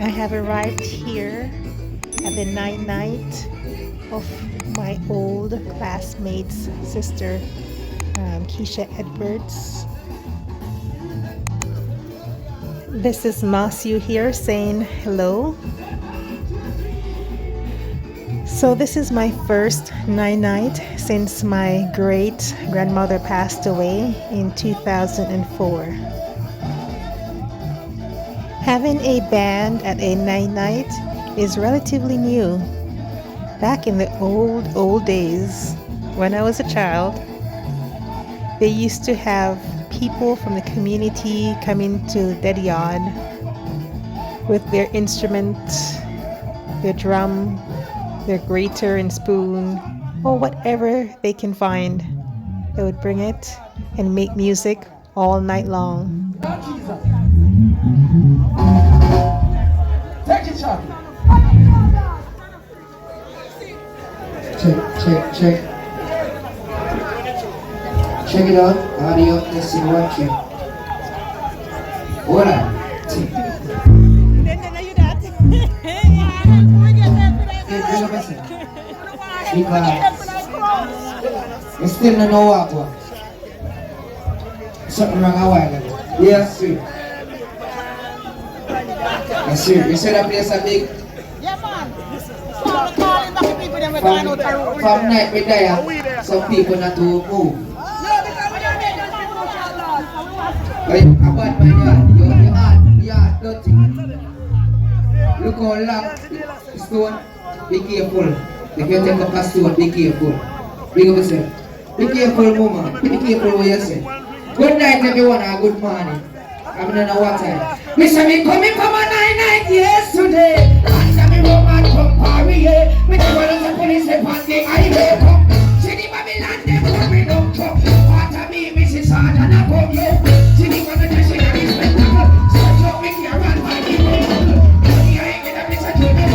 I have arrived here at the night of my old classmate's sister, Keisha Edwards. This is Matthew here saying hello. So this is my first night since my great grandmother passed away in 2004. Having a band at a night is relatively new. Back in the old days, when I was a child, they used to have people from the community come into the yard with their instruments, their drum, their grater and spoon, or whatever they can find. They would bring it and make music all night long. Take it, Chucky. Check. Check it out. Audio, let's see what you. Hold on. Because you still don't know what one. Something wrong a while ago. Yes, sir. Yes, sir. You said that place a big. Yeah, man. From night we there, some people not to move. Hey, a bad man, your heart, dirty. Look how long the stone. Be careful. If you take up a stone, be careful. Big up yourself. Be careful, woman. Be careful what you say. Good night, everyone, and good morning. I don't know what time. Mr. Me coming from a night yesterday. Answer me woman from Paris. Me the one of the police upon the highway come. See the Babylon them coming up top. After me, Mrs. Sargent above you. See the one of the shit and the spectacle. Search up me here and my people. Money I ain't with a Mr. Junior.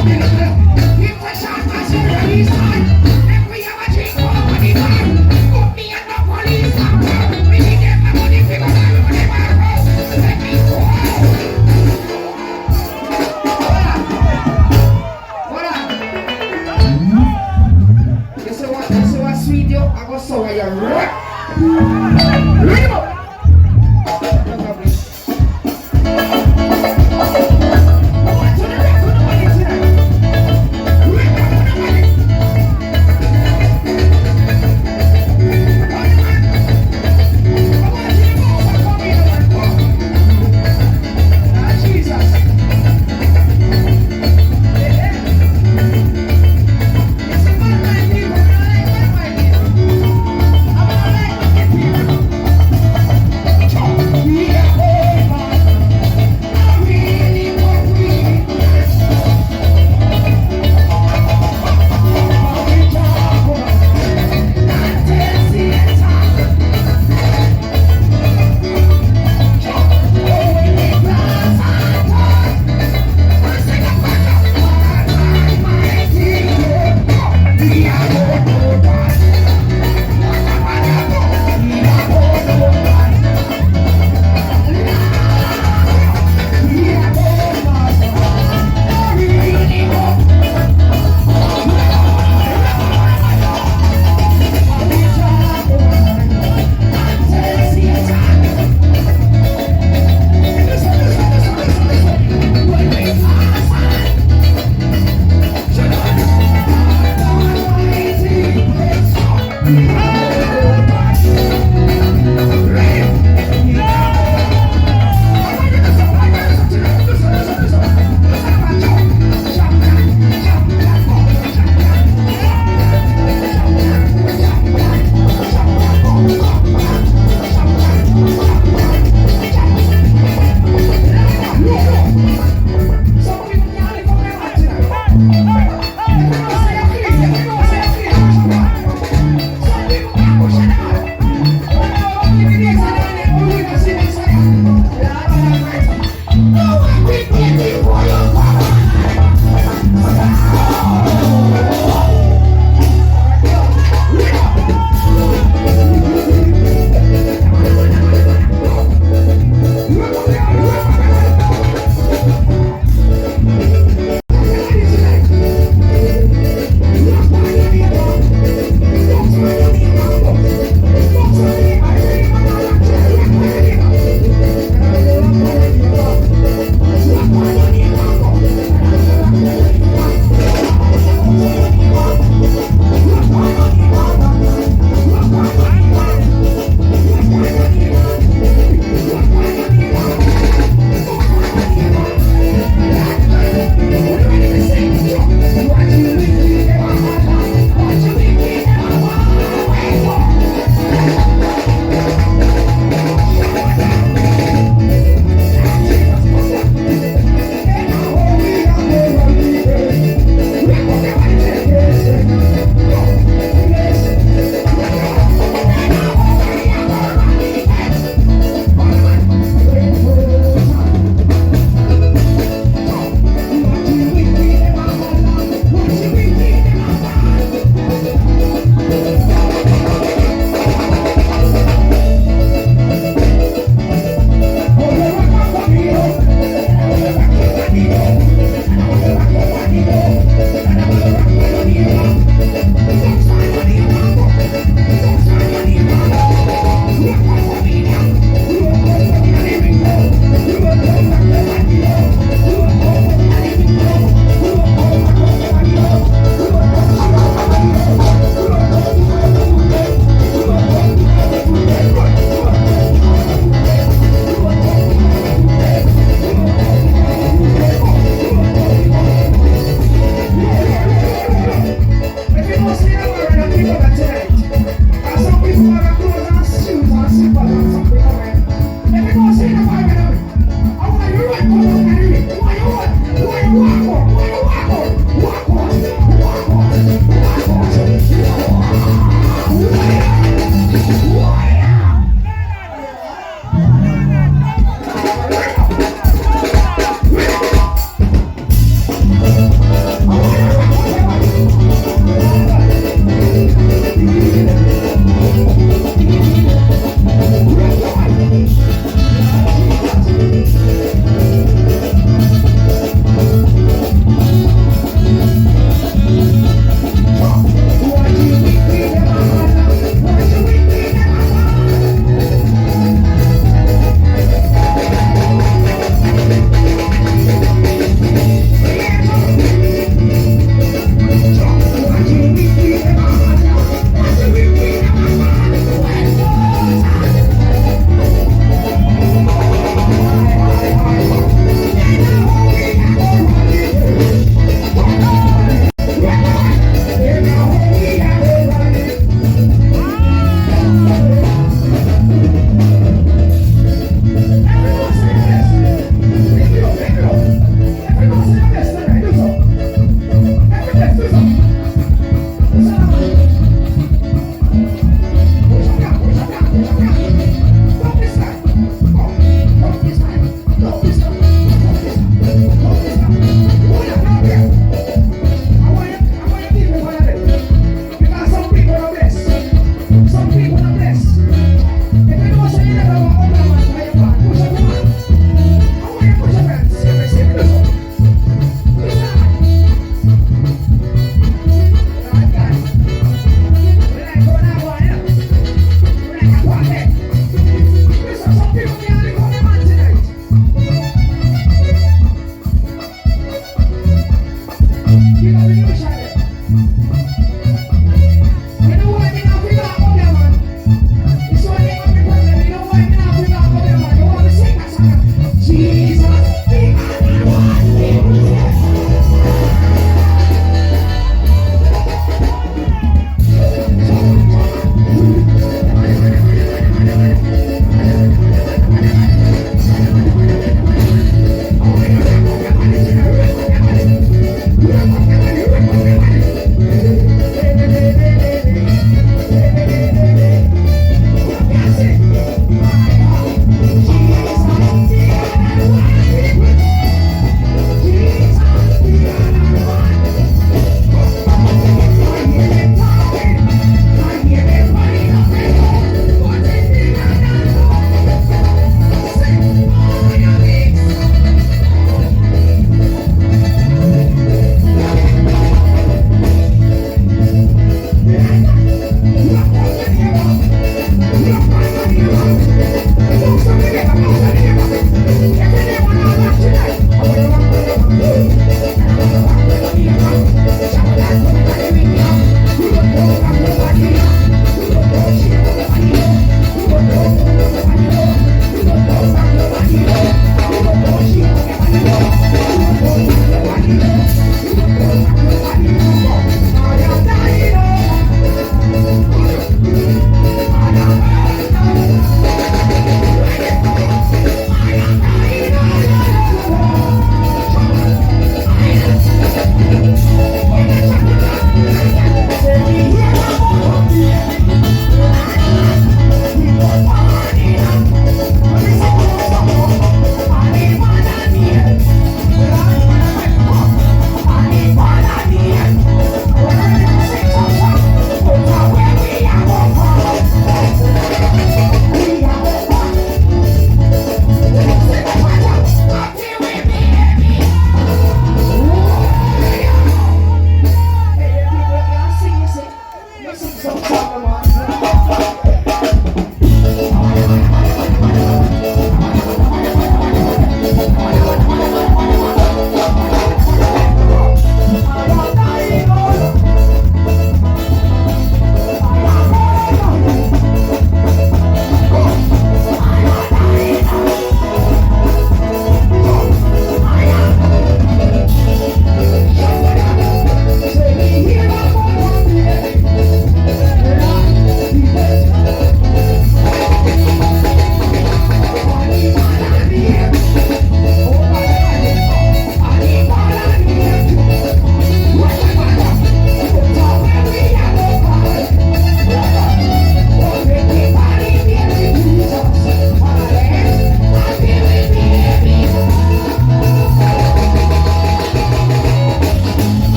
If the shot was here on his hand, then we have a drink over the bar. Put me and the police up there. Me need them my money figure out of the bar. Let me go. Hold on. You see what sweet you? I go so where you're right. Read him up. People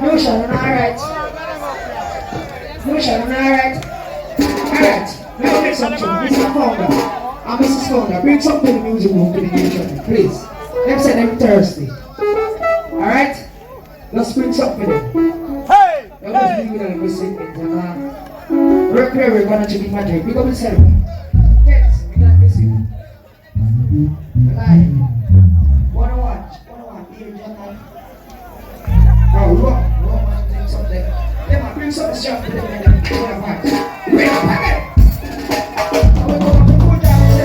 Lucian, alright. Lucian, alright. Alright. Now bring something. Mr. Founder. And Mrs. Founder, bring something to the music room to the nation, please. Them say them thirsty. Alright? Let's bring something in. Hey! Let's leave it and we sing it. We're gonna check in magic. We go to the kids, we got this in. Like, wanna watch? Here, gentlemen. Oh, look, man, bring something. Yeah, man, bring something sharp to them and then wanna watch. Wait up, hey! I'm gonna go put down the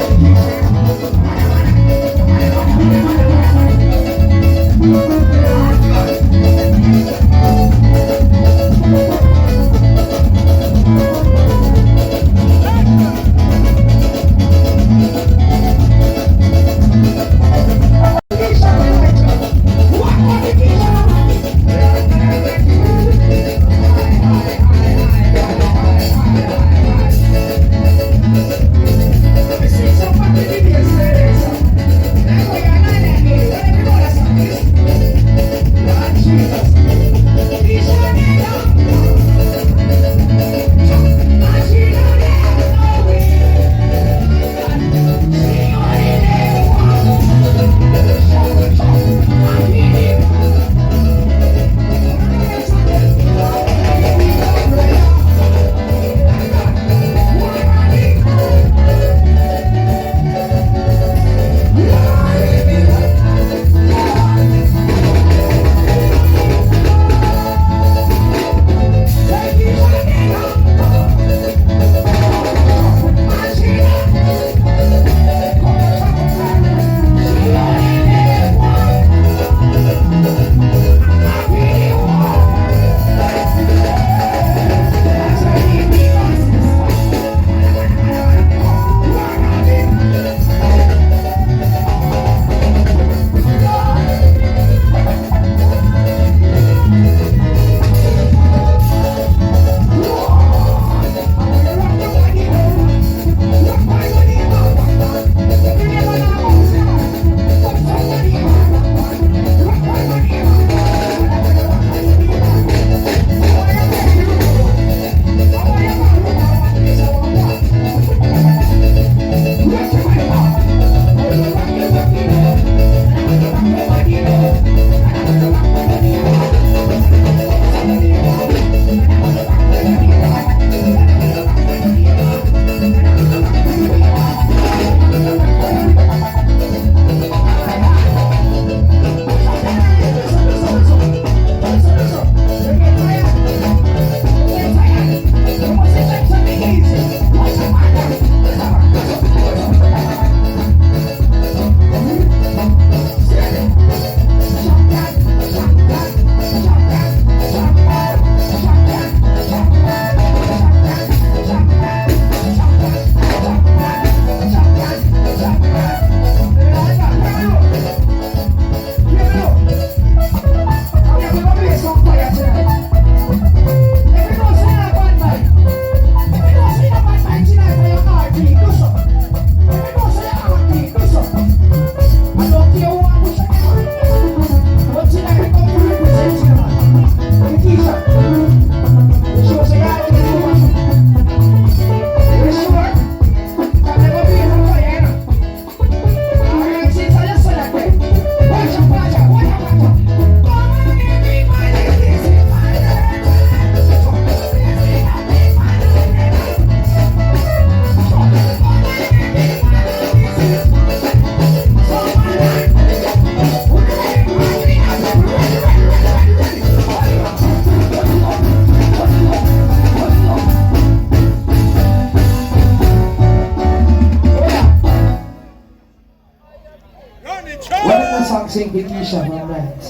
sing with Keisha from night.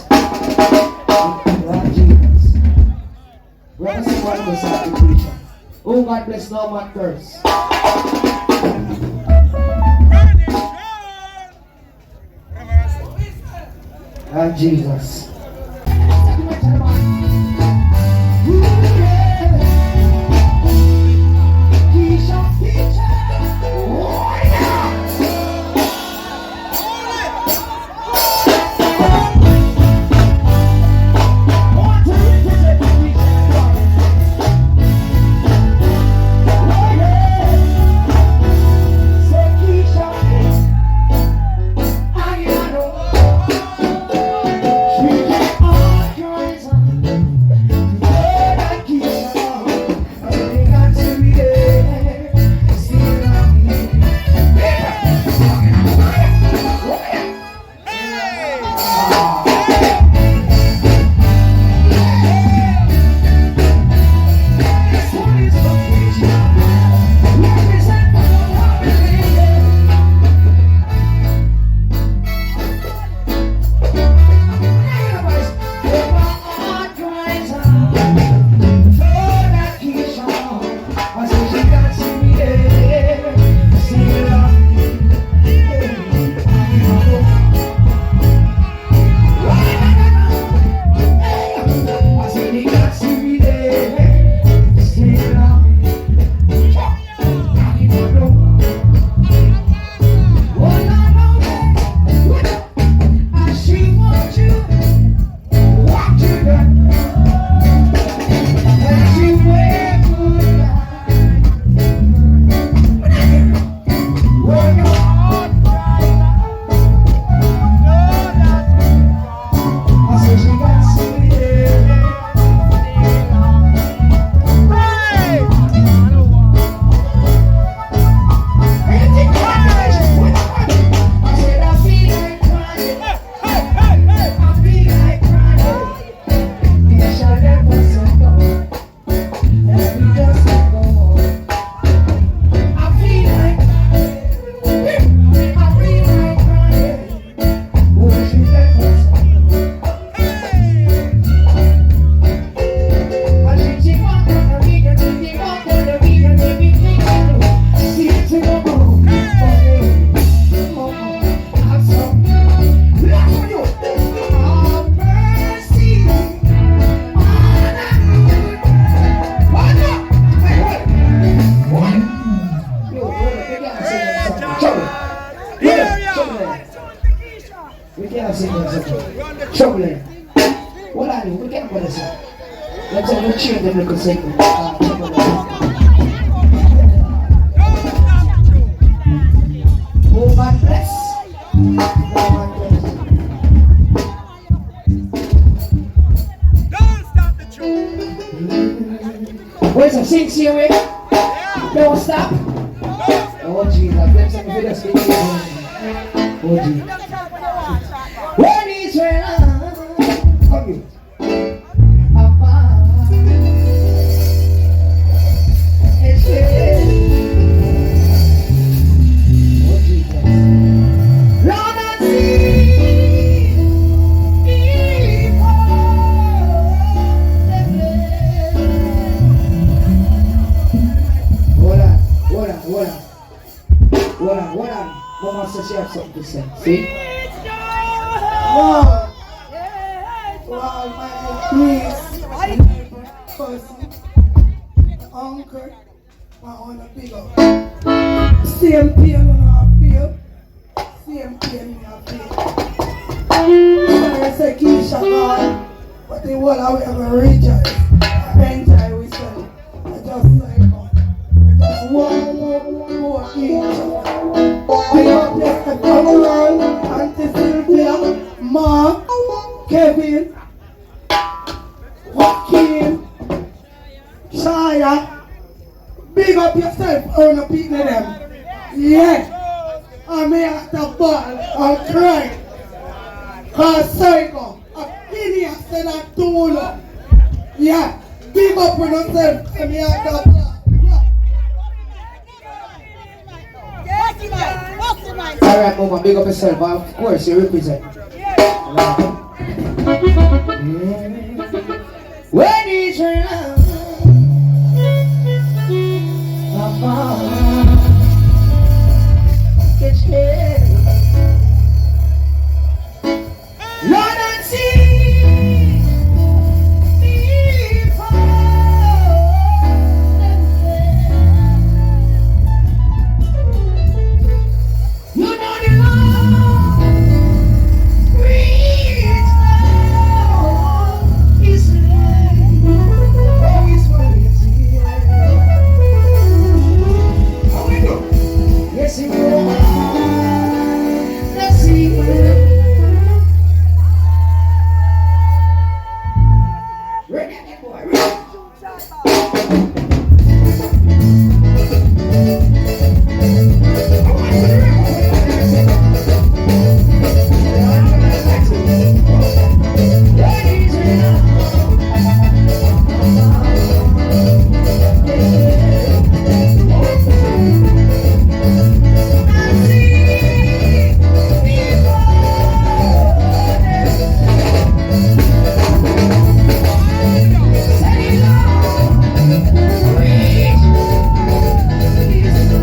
Lord Jesus. We're going to sing one of the songs with Keisha. Oh, God bless, no man curse. Lord Jesus. Let's have a change the little segment. Oh, God bless. Oh, God bless. Don't stop the tune. Where's the sing here? Don't stop. Oh, Jesus. Let's have a video speak. Oh, Jesus. When Israel, come here. Hold on. Mama says she has something to say. See? Wow. Wow, my niece, cousin, uncle, my own big up. Same pain on our feel. Same pain in our feel. I say Keisha gone, but the world I will ever rejoice. Enjoy with them. I just say, I just one more each. We have just a come around, Auntie Sylvia, Ma, Kevin, Joaquin, Shia. Big up yourself, own a people of them. Yeah. I may have to ball and cry. Cause Psycho, a idiot said I told her. Yeah. Big up on yourself, and me have to ball. Alright, Mama, big up yourself. Of course, you represent. When is your love? It's here. Lord, and see before you know the Lord, reach now, His name, oh, His word is here. How we do? Yes, He will. Yes, He will. Ready, boy, ready. Say, Lord, reach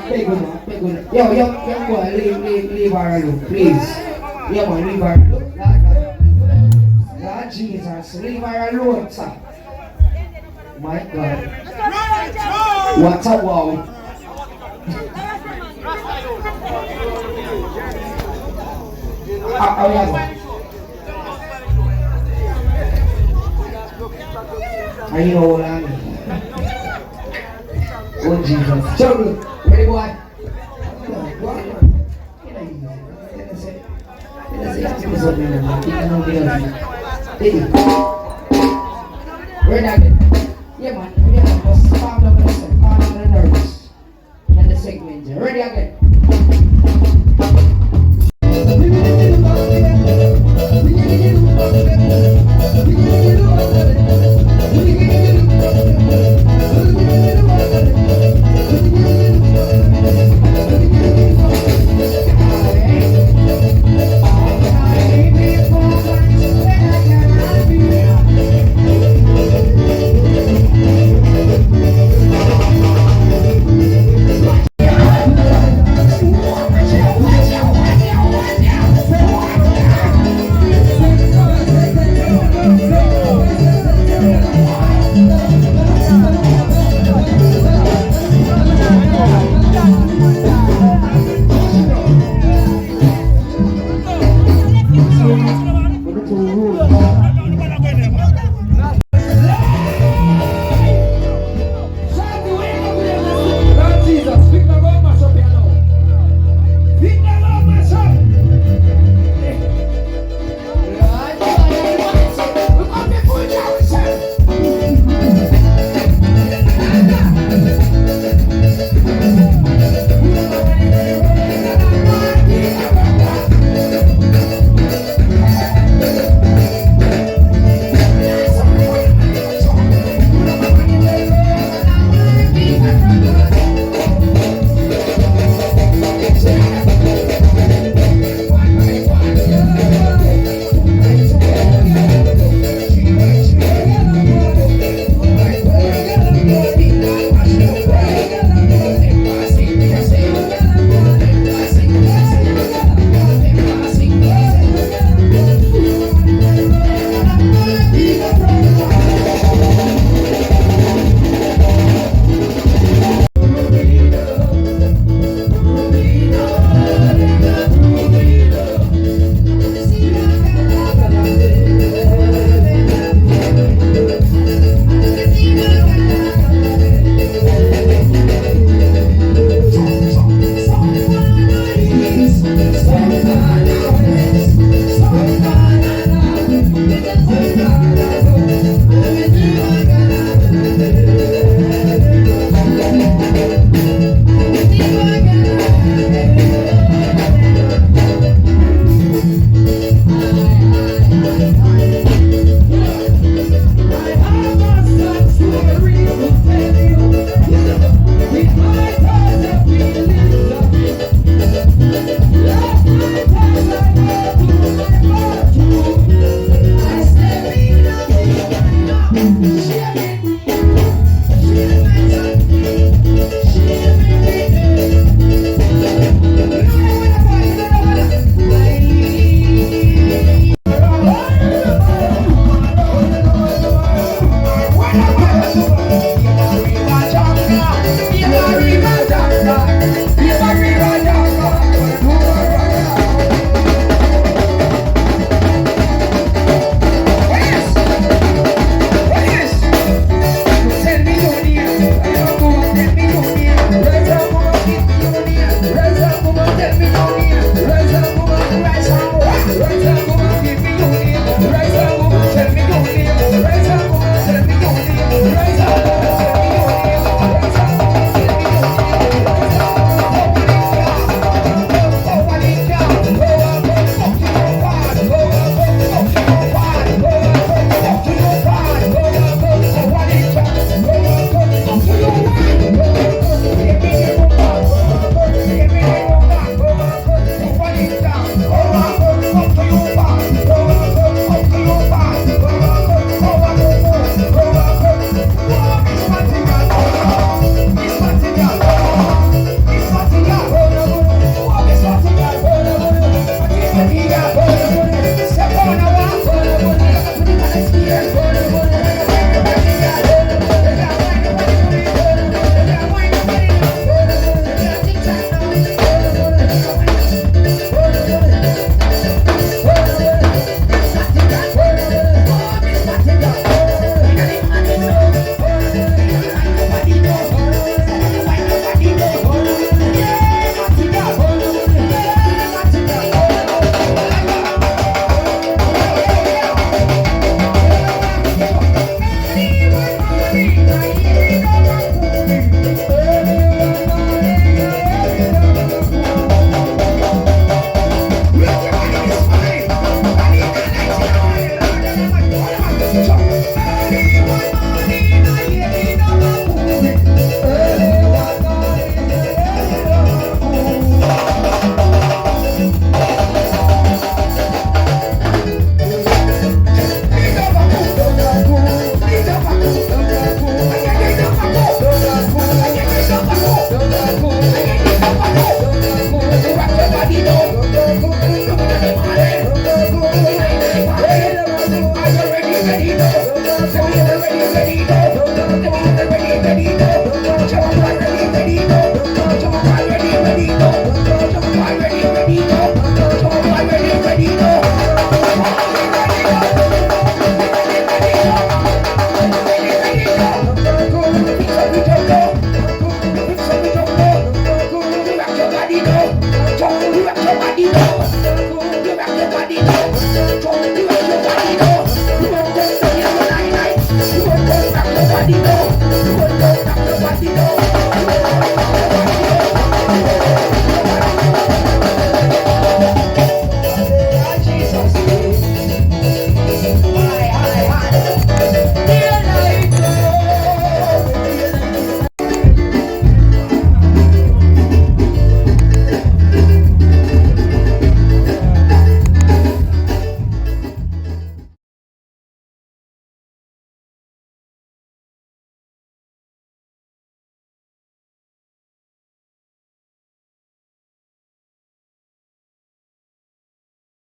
Beg you. Yo, young boy, leave her alone, please. Yeah, man, leave her alone. Lord Jesus, leave her alone, sir. My God. What a wow. How you go? Are you know what I mean? Oh Jesus. Children, ready boy? Where that? Yeah man.